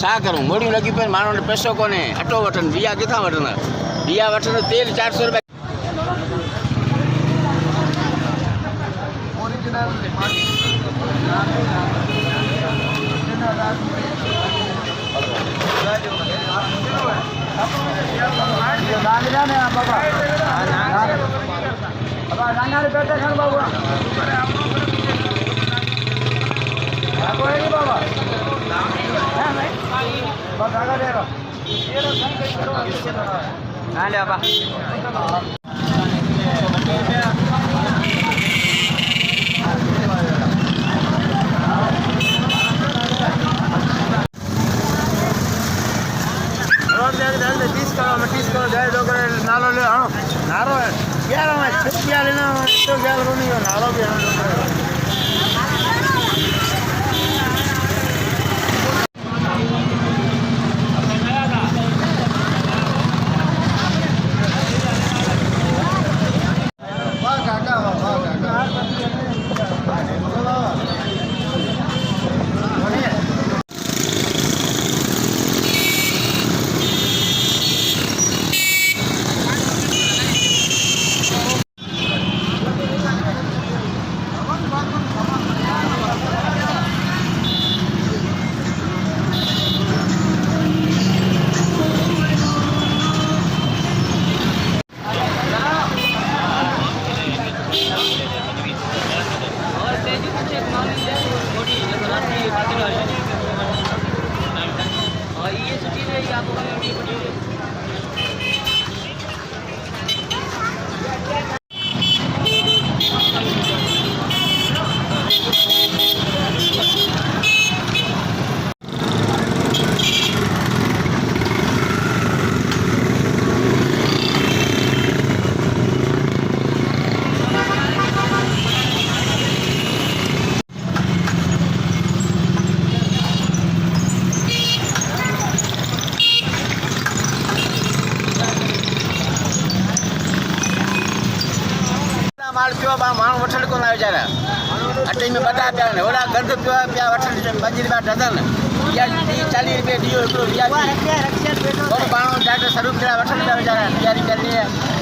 छा करूँ मोड़ी लगी पे मानो पैसो को अटो वठन बिया किथा वठन बिया वठन तेल 400 रुपया नालो ले नारो ग्यारह में छुट्टियाँ लेना तो 11 नहीं हो नारो भी माल पियो माण्हू वठण कोन आया वीचारा अटे में बटा पिया ओड़ा गंद पियो पिया वठण 5 रुपया डज़न या 40 रुपये ॾियो हिकिड़ो माण्हू डॉक्टर स्वरूप वठण पिया वीचारा तयारी करणी है।